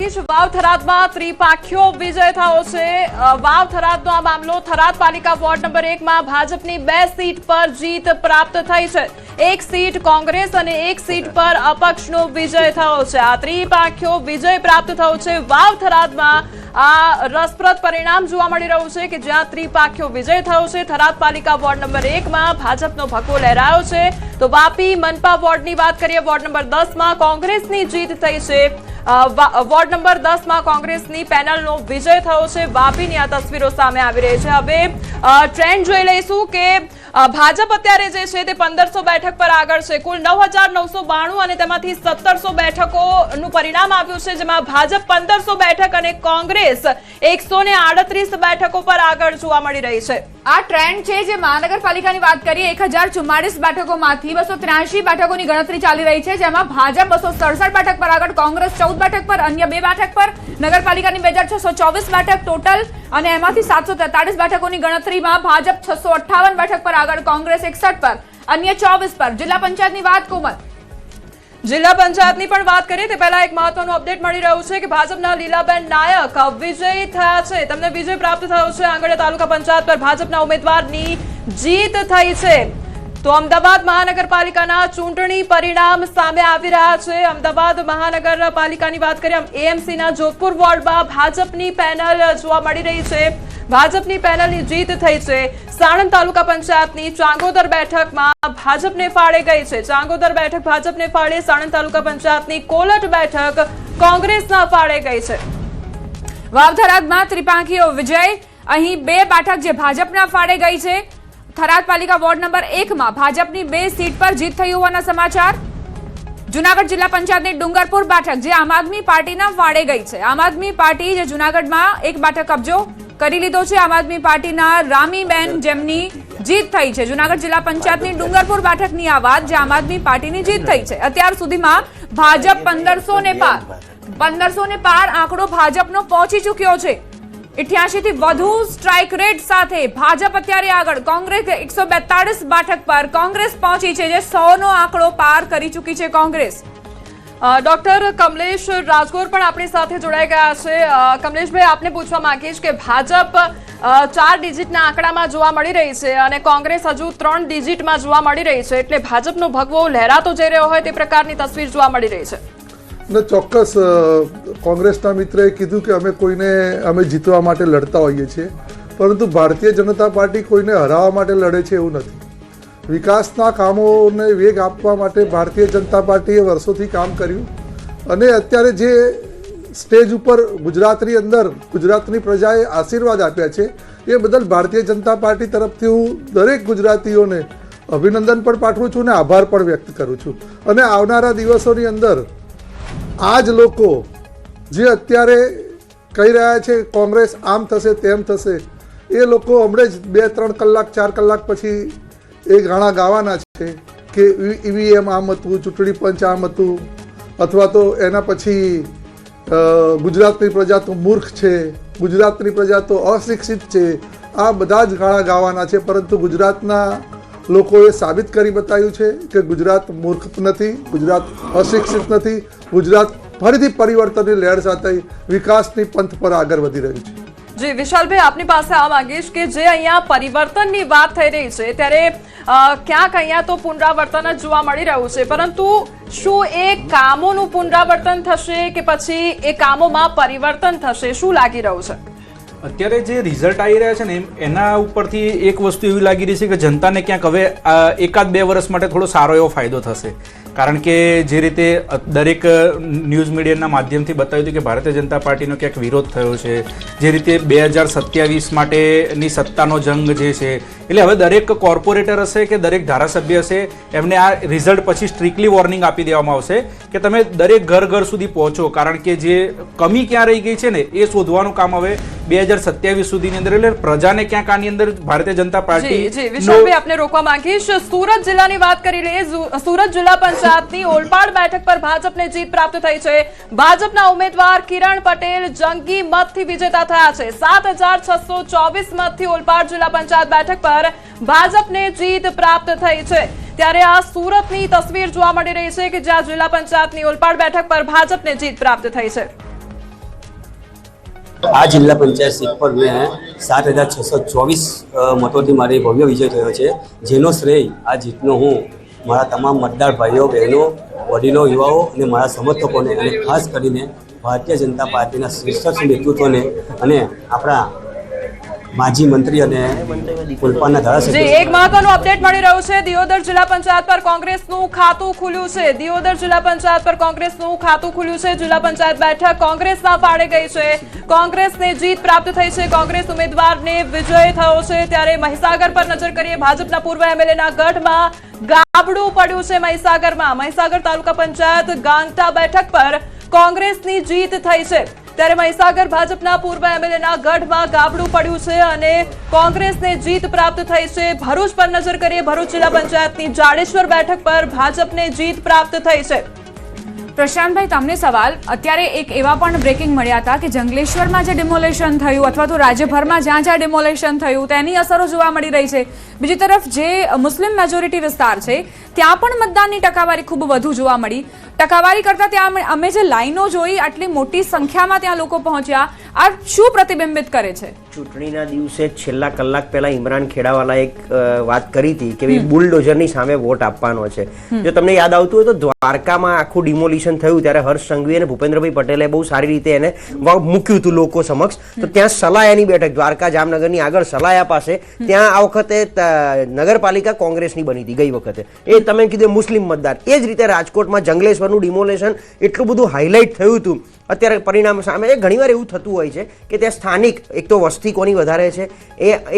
માગીશ વાવ થરાદમાં ત્રિપાખ્યો વિજય થયો છે। વાવ થરાદનો આ મામલો થરાદ પાલિકા વોર્ડ નંબર 1 માં ભાજપની 2 સીટ પર જીત પ્રાપ્ત થઈ છે। 1 સીટ કોંગ્રેસ અને 1 સીટ પર અપક્ષનો વિજય થયો છે। આ ત્રિપાખ્યો વિજય પ્રાપ્ત થયો છે। વાવ થરાદમાં આ રસપ્રદ પરિણામ જોવા મળી રહ્યું છે કે જ્યાં ત્રિપાખ્યો વિજય થયો છે। થરાદ પાલિકા વોર્ડ નંબર 1 માં ભાજપનો ભગવો લહેરાયો છે। તો વાપી મનપા વોર્ડની વાત કરીએ, વોર્ડ નંબર 10 માં કોંગ્રેસની જીત થઈ છે। વોર્ડ નંબર 10 માં કોંગ્રેસની પેનલનો વિજય થયો છે। વાપીની આ તસવીરો સામે આવી રહી છે। હવે ટ્રેન્ડ જોઈ લઈશું કે ભાજપ અત્યારે જે છે તે 1500 બેઠક પર આગળ છે। કુલ 9992 અને તેમાંથી 1700 બેઠકોનું પરિણામ આવ્યું છે, જેમાં ભાજપ 1500 બેઠક અને કોંગ્રેસ 138 બેઠકો પર આગળ જોવા મળી રહી છે। આ ટ્રેન્ડ છે જે મહાનગરપાલિકાની વાત કરીએ 1044 બેઠકોમાંથી 283 બેઠકોની ગણતરી ચાલી રહી છે, જેમાં ભાજપ 267 બેઠક પર આગળ, કોંગ્રેસ 14 બેઠક પર, અન્ય 2 બેઠક પર। નગરપાલિકાની 2624 બેઠક ટોટલ અને એમાંથી 743 બેઠકોની ગણતરીમાં ભાજપ 658 બેઠક પર આગળ, કોંગ્રેસ 61 પર, અન્ય 24 પર। જિલ્લા પંચાયતની વાત કોમલ, જિલ્લા પંચાયતની પણ વાત કરીએ તે પહેલા એક મહત્વનું અપડેટ મળી રહ્યું છે કે ભાજપના લીલાબેન નાયક વિજયી થયા છે। તેમને વિજય પ્રાપ્ત થયો છે। આંગડિયા તાલુકા પંચાયત પર ભાજપના ઉમેદવારની જીત થઈ છે। તો અમદાવાદ મહાનગરપાલિકાના ચૂંટણી પરિણામ સામે આવી રહ્યા છે। અમદાવાદ મહાનગરપાલિકાની વાત કરીએ, એએમસીના જોધપુર વોર્ડમાં ભાજપની પેનલ જોવા મળી રહી છે। ભાજપની પેનલની જીત થઈ છે। સાણંદ તાલુકા પંચાયતની ચાંગોદર બેઠકમાં ભાજપને ફાળે ગઈ છે। ચાંગોદર બેઠક ભાજપને ફાળે, સાણંદ તાલુકા પંચાયતની કોલટ બેઠક કોંગ્રેસના ફાળે ગઈ છે। વાવ થરાદમાં ત્રિપાંખીયો વિજય, અહીં 2 બેઠક જે ભાજપના ફાળે ગઈ છે। થરાદ પાલિકા વોર્ડ નંબર 1 માં ભાજપની 2 સીટ પર જીત થઈ હોવાના સમાચાર। જુનાગઢ જિલ્લા પંચાયતની ડુંગરપુર બેઠક જે આમ આદમી પાર્ટીના ફાળે ગઈ છે। આમ આદમી પાર્ટી જે જુનાગઢમાં 1 બેઠક કબજો કરી લીધો છે। આમ આદમી પાર્ટીના રામીબેન જેમની જીત થઈ છે। જુનાગઢ જિલ્લા પંચાયતની ડુંગરપુર બેઠકની આ વાત જે આમ આદમી પાર્ટીની જીત થઈ છે। અત્યાર સુધીમાં ભાજપ 1500 ને પાર આંકડો ભાજપનો પહોંચી ચૂક્યો છે। 88 થી વધુ સ્ટ્રાઇક રેટ સાથે ભાજપ અત્યારે આગળ, કોંગ્રેસ 142 બેઠક પર કોંગ્રેસ પહોંચી છે, જે 100 નો આંકડો પાર કરી ચૂકી છે કોંગ્રેસ। ડોક્ટર કમલેશ રાજગોર પણ આપણી સાથે જોડાઈ ગયા છે। કમલેશભાઈ, આપને પૂછવા માંગીશ કે ભાજપ 4 ડિજિટના આંકડામાં જોવા મળી રહી છે અને કોંગ્રેસ હજુ 3 ડિજિટમાં જોવા મળી રહી છે, એટલે ભાજપનો ભગવો લહેરાતો જઈ રહ્યો હોય તે પ્રકારની તસવીર જોવા મળી રહી છે। ને ચોક્કસ કોંગ્રેસના મિત્રએ કીધું કે અમે જીતવા માટે લડતા હોઈએ છીએ, પરંતુ ભારતીય જનતા પાર્ટી કોઈને હરાવવા માટે લડે છે એવું નથી। વિકાસના કામોને વેગ આપવા માટે ભારતીય જનતા પાર્ટીએ વર્ષોથી કામ કર્યું અને અત્યારે જે સ્ટેજ ઉપર ગુજરાતની અંદર ગુજરાતની પ્રજાએ આશીર્વાદ આપ્યા છે એ બદલ ભારતીય જનતા પાર્ટી તરફથી હું દરેક ગુજરાતીઓને અભિનંદન પણ પાઠવું છું અને આભાર પણ વ્યક્ત કરું છું। અને આવનારા દિવસોની અંદર આ જ લોકો જે અત્યારે કહી રહ્યા છે કોંગ્રેસ આમ થશે તેમ થશે, એ લોકો હમણાં જ 2-3 કલાક 4 કલાક પછી એ ગાણા ગાવાના છે કે ઈવીએમ આમ હતું, ચૂંટણી પંચ આમ હતું, અથવા તો એના પછી ગુજરાતની પ્રજા તો મૂર્ખ છે, ગુજરાતની પ્રજા તો અશિક્ષિત છે। આ બધા જ ગાણા ગાવાના છે, પરંતુ ગુજરાતના લોકોએ સાબિત કરી બતાવ્યું છે કે ગુજરાત મૂર્ખ નથી, ગુજરાત અશિક્ષિત નથી, ગુજરાત ફરીથી પરિવર્તનની લહેર સાથે વિકાસની પંથ પર આગળ વધી રહ્યું છે। જી વિશાલભાઈ, આપની પાસે આ માંગીશ કે જે અહીંયા પરિવર્તનની વાત થઈ રહી છે ત્યારે ક્યાંક અહીંયા તો પુનરાવર્તન જ જોવા મળી રહ્યું છે, પરંતુ શું એ કામોનું પુનરાવર્તન થશે કે પછી એ કામોમાં પરિવર્તન થશે, શું લાગી રહ્યું છે? અત્યારે જે રિઝલ્ટ આવી રહ્યા છે ને એના ઉપરથી એક વસ્તુ એવી લાગી રહી છે કે જનતાને ક્યાંક હવે 1-2 વર્ષ માટે થોડો સારો એવો ફાયદો થશે। કારણ કે જે રીતે દરેક ન્યૂઝ મીડિયાના માધ્યમથી બતાવ્યું હતું કે ભારતીય જનતા પાર્ટીનો ક્યાંક વિરોધ થયો છે, જે રીતે 2027 માટેની સત્તાનો જંગ જે છે, એટલે હવે દરેક કોર્પોરેટર હશે કે દરેક ધારાસભ્ય હશે એમને આ રિઝલ્ટ પછી સ્ટ્રિક્ટલી વોર્નિંગ આપી દેવામાં આવશે કે તમે દરેક ઘર સુધી પહોંચો, કારણ કે જે કમી ક્યાં રહી ગઈ છે ને એ શોધવાનું કામ હવે 2027 સુધીની અંદર, એટલે પ્રજાને ક્યાંક આની અંદર ભારતીય જનતા પાર્ટી વિશાલભાઈ આપને રોકવા માંગીશ। સુરત જિલ્લાની વાત કરી લઈએ। સુરત જિલ્લા પંચાયતની ઓલપાડ બેઠક પર ભાજપને જીત પ્રાપ્ત થઈ છે। ભાજપના ઉમેદવાર કિરણ પટેલ જંગી મતથી વિજેતા થયા છે। 7624 મતથી ઓલપાડ જિલ્લા પંચાયત બેઠક પર ભાજપને જીત પ્રાપ્ત થઈ છે। ત્યારે આ સુરતની તસવીર જોવા મળી રહી છે કે જ્યાં જિલ્લા પંચાયતની ઓલપાડ બેઠક પર ભાજપને જીત પ્રાપ્ત થઈ છે। આ જિલ્લા પંચાયત સીટ પર મેં 7,624 મતોથી મારી ભવ્ય વિજય થયો છે, જેનો શ્રેય આ જીતનો હું મારા તમામ મતદાર ભાઈઓ બહેનો, વડીલો, યુવાઓ અને મારા સમર્થકોને અને ખાસ કરીને ભારતીય જનતા પાર્ટીના શીર્ષક નેતૃત્વને અને આપણા માજી મંત્રી અને ફૂલપાના ધારાસભ્ય. જી, એક મહત્વનું અપડેટ મળી રહ્યું છે. દિયોદર જિલ્લા પંચાયત પર કોંગ્રેસનું ખાતું ખુલ્યું છે. દિયોદર જિલ્લા પંચાયત પર કોંગ્રેસનું ખાતું ખુલ્યું છે. જિલ્લા પંચાયત બેઠક કોંગ્રેસના ફાળે ગઈ છે. કોંગ્રેસને જીત પ્રાપ્ત થઈ છે. કોંગ્રેસ ઉમેદવારને વિજય થયો છે. ત્યારે મહીસાગર પર નજર કરીએ. ભાજપના પૂર્વ એમએલએના ગઢમાં ગાબડું પડ્યું છે. મહીસાગર તાલુકા પંચાયત ગાંગટા બેઠક પર કોંગ્રેસની જીત થઈ છે. ત્યારે મહીસાગર ભાજપના પૂર્વ એમએલએના ગઢમાં ગાબડું પડ્યું છે અને કોંગ્રેસને જીત પ્રાપ્ત થઈ છે. ભરૂચ પર નજર કરીએ. ભરૂચ જિલ્લા પંચાયતની જાડેશ્વર બેઠક પર ભાજપને જીત પ્રાપ્ત થઈ છે. પ્રશાંતભાઈ, તમને સવાલ. અત્યારે એક એવા પણ બ્રેકિંગ મળ્યા હતા કે જંગલેશ્વરમાં જે ડિમોલેશન થયું અથવા તો રાજ્યભરમાં જ્યાં જ્યાં ડિમોલેશન થયું તેની અસરો જોવા મળી રહી છે. બીજી તરફ જે મુસ્લિમ મેજોરિટી વિસ્તાર છે ત્યાં પણ મતદાનની ટકાવારી ખૂબ વધુ જોવા મળી. ટકાવારી કરતાં ત્યાં અમે જે લાઈનો જોઈ, આટલી મોટી સંખ્યામાં ત્યાં લોકો પહોંચ્યા, આ શું પ્રતિબિંબિત કરે છે? ચૂંટણીના દિવસે છેલ્લા કલાક પહેલા ઇમરાન ખેડાવાલા એક વાત કરી હતી કે બુલડોઝરની સામે વોટ આપવાનો છે. જો તમને યાદ આવતું હોય તો દ્વારકામાં આખું ડિમોલિશન થયું ત્યારે હર્ષ સંઘવી અને ભૂપેન્દ્રભાઈ પટેલે બહુ સારી રીતે એને મૂક્યું હતું લોકો સમક્ષ. તો ત્યાં સલાયાની બેઠક દ્વારકા જામનગરની આગળ સલાયા પાસે ત્યાં આ વખતે નગરપાલિકા કોંગ્રેસની બની હતી ગઈ વખતે. એ તમે કીધું મુસ્લિમ મતદાર. એ જ રીતે રાજકોટમાં જંગલેશ્વરનું ડિમોલેશન એટલું બધું હાઇલાઇટ થયું હતું. અત્યારે પરિણામ સામે ઘણીવાર એવું થતું હોય છે કે ત્યાં સ્થાનિક એક તો વસ્તી કોની વધારે છે,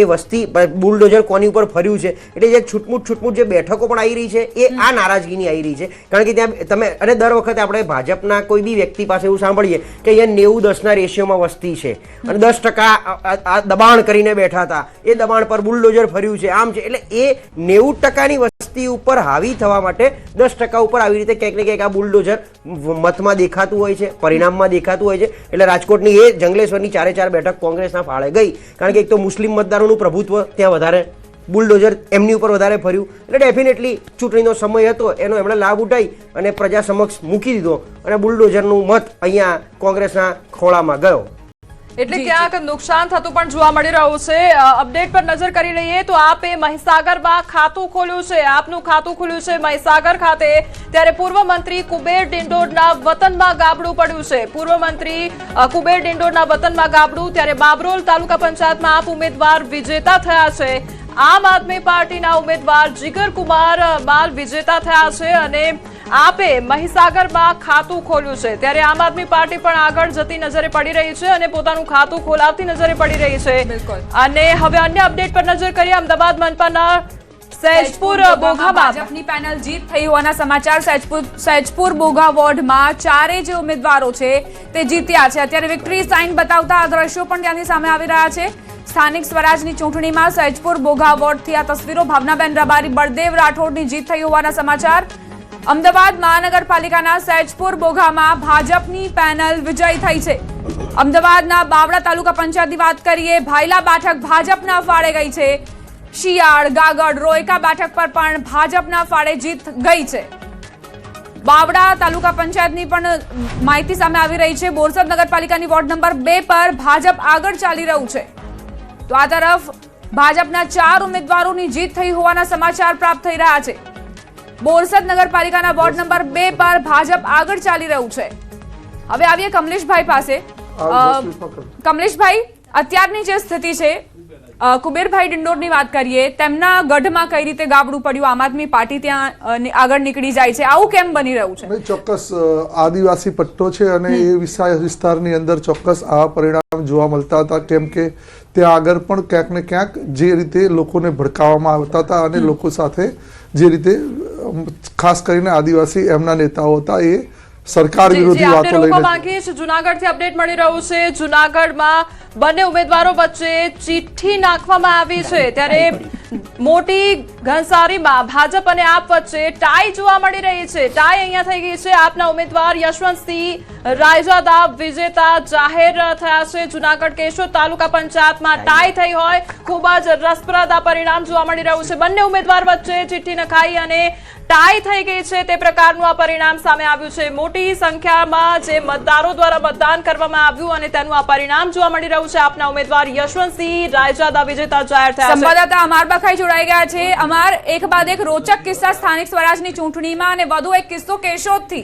એ વસ્તી બુલડોઝર કોની ઉપર ફર્યું છે, એટલે જે છૂટમૂટ જે બેઠકો પણ આવી રહી છે એ આ નારાજગીની આવી રહી છે. કારણ કે ત્યાં તમે અને દર વખતે આપણે ભાજપના કોઈ બી વ્યક્તિ પાસે એવું સાંભળીએ કે અહીંયા 90-10ના રેશિયોમાં વસ્તી છે અને 10% દબાણ કરીને બેઠા હતા, એ દબાણ પર બુલડોઝર ફર્યું છે, આમ છે. એટલે એ 90%ની વસ્તી ઉપર હાવી થવા માટે 10% ઉપર આવી રીતે ક્યાંક ને ક્યાંક આ બુલડોઝર મતમાં દેખાતું હોય છે, પરિણામમાં દેખાતું હોય છે. એટલે રાજકોટની એ જંગલેશ્વરની 4 બેઠક કોંગ્રેસના ફાળે ગઈ. કારણ કે એક તો મુસ્લિમ મતદારોનું પ્રભુત્વ ત્યાં વધારે, બુલડોઝર એમની ઉપર વધારે ફર્યું. એટલે ડેફિનેટલી ચૂંટણીનો સમય હતો એનો એમણે લાભ ઉઠાવી અને પ્રજા સમક્ષ મૂકી દીધો અને બુલડોઝરનું મત અહીંયા કોંગ્રેસના ખોળામાં ગયો. એટલે ક્યાંક નુકસાન થતું પણ જોવા મળી રહ્યું છે. અપડેટ પર નજર કરી લઈએ તો આપે મહીસાગરમાં ખાતું ખોલ્યું છે. આપનું ખાતું ખુલ્યું છે મહીસાગર ખાતે. ત્યારે પૂર્વ મંત્રી કુબેર ડિંડોરના વતનમાં ગાબડું પડ્યું છે. પૂર્વ મંત્રી કુબેર ડિંડોરના વતનમાં ગાબડું. ત્યારે બાબરોલ તાલુકા પંચાયતમાં આપ ઉમેદવાર વિજેતા થયા છે. આમ આદમી પાર્ટીના ઉમેદવાર જીગરકુમાર બાલ વિજેતા થયા છે અને આપે મહીસાગરમાં ખાતું ખોલ્યું છે. ત્યારે આમ આદમી પાર્ટી પણ આગળ જતી નજરે પડી રહી છે અને પોતાનું ખાતું ખોલાવતી નજરે પડી રહી છે. અને હવે અન્ય અપડેટ પર નજર કરીએ. અમદાવાદ મનપાના સૈજપુર બોઘામાં ભાજપની પેનલ જીત થઈ હોવાના સમાચાર. સૈજપુર બોઘા વોર્ડમાં 4 જે ઉમેદવારો છે તે જીત્યા છે. અત્યારે વિક્ટરી સાઇન બતાવતા આ દ્રશ્યો પણ ત્યાંની સામે આવી રહ્યા છે. સ્થાનિક સ્વરાજની ચૂંટણીમાં સૈજપુર બોઘા વોર્ડથી આ તસવીરો. ભાવનાબેન રબારી, બળદેવ રાઠોડની જીત થઈ હોવાના સમાચાર. અમદાવાદ મહાનગરપાલિકાના સૈજપુર બોઘામાં ભાજપની પેનલ વિજય થઈ છે. અમદાવાદના બાવળા તાલુકા પંચાયતની વાત કરીએ. ભાયલા બેઠક ભાજપના ફાળે ગઈ છે. શિયાળ, ગાગડ, રોયકા બેઠક પર પણ ભાજપના ફાળે જીત ગઈ છે. બાવળા તાલુકા પંચાયતની પણ માહિતી સામે આવી રહી છે. બોરસદ નગરપાલિકાની વોર્ડ નંબર 2 પર ભાજપ આગળ ચાલી રહ્યું છે. તો આ તરફ ભાજપના 4 ઉમેદવારોની જીત થઈ હોવાના સમાચાર પ્રાપ્ત થઈ રહ્યા છે. બોરસદ નગરપાલિકાના વોર્ડ નંબર 2 પર ભાજપ આગળ ચાલી રહ્યું છે. હવે આવીએ કમલેશભાઈ પાસે. કમલેશભાઈ, અત્યારની જે સ્થિતિ છે, કુબેરભાઈ ડિંડોરની વાત કરીએ, તેમના ગઢમાં કઈ રીતે ગાબડું પડ્યું, આમ આદમી પાર્ટી ત્યાં આગળ નીકળી જાય છે, આવું કેમ બની રહ્યું છે? ચોક્કસ આદિવાસી પટ્ટો છે અને એ વિસ્તારની અંદર ચોક્કસ આ પરિણામ જોવા મળતા હતા. કેમ કે ત્યાં આગળ પણ ક્યાંક ને ક્યાંક જે રીતે લોકોને ભડકાવવામાં આવતા હતા અને લોકો સાથે જે રીતે ખાસ કરીને આદિવાસી એમના નેતાઓ હતા એ સરકાર વિરોધી વાતો લઈને. જુનાગઢથી અપડેટ મળી રહ્યું છે. જુનાગઢમાં બંને ઉમેદવારો વચ્ચે ચિઠ્ઠી નાખવામાં આવી છે. ત્યારે મોટી ઘનસારીમાં ભાજપ અને આપ વચ્ચે ટાઈ જોવા મળી રહી છે. ટાઈ અહીંયા થઈ ગઈ છે. આપના ઉમેદવાર યશવંતસિંહ રાયજાદા વિજેતા જાહેર થયા છે. જુનાગઢ કેશોદ તાલુકા પંચાયતમાં ટાઈ થઈ હોય ખૂબ જ રસપ્રદ આ પરિણામ જોવા મળી રહ્યું છે. બંને ઉમેદવાર વચ્ચે ચિઠ્ઠી નખાઈ અને ટાઈ થઈ ગઈ છે તે પ્રકારનું આ પરિણામ સામે આવ્યું છે. મોટી સંખ્યામાં જે મતદારો દ્વારા મતદાન કરવામાં આવ્યું અને તેનું આ પરિણામ જોવા મળી રહ્યું છે. આપના ઉમેદવાર યશવંતસિંહ રાયજાદા વિજેતા જાહેર થયા છે. સંવાદદાતા અમાર બખાઈ જોડાઈ ગયા છે. અમાર, એક બાદ એક રોચક કિસ્સા સ્થાનિક સ્વરાજની ચૂંટણીમાં અને વધુ એક કિસ્સો કેશોદથી.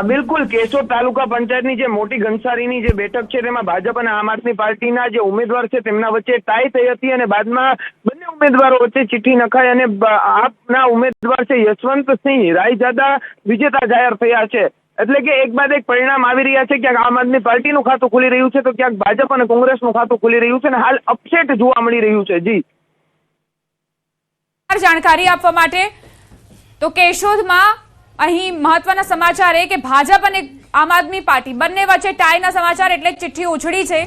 બિલકુલ, કેશોદ તાલુકા પંચાયતની જે મોટી ઘનસારીની જે બેઠક છે તેમાં ભાજપ અને આમ આદમી પાર્ટીના જે ઉમેદવાર છે તેમના વચ્ચે ટાઈ થઈ હતી અને બાદમાં બંને ઉમેદવારો વચ્ચે ચિઠ્ઠી નખાઈ અને આપના ઉમેદવાર છે યશવંતસિંહ રાયજાદા વિજેતા જાહેર થયા છે. એટલે કે એક બાદ એક પરિણામ આવી રહ્યા છે. ક્યાંક આમ આદમી પાર્ટીનું ખાતું ખુલી રહ્યું છે તો ક્યાંક ભાજપ અને કોંગ્રેસનું ખાતું ખુલી રહ્યું છે અને હાલ અપસેટ જોવા મળી રહ્યું છે. જી, જાણકારી આપવા માટે. તો કેશોદમાં અહીં મહત્વના સમાચાર એ કે ભાજપ અને આમ આદમી પાર્ટી બંને વચ્ચે ટાઈના સમાચાર એટલે ચિઠ્ઠી ઉછળી છે.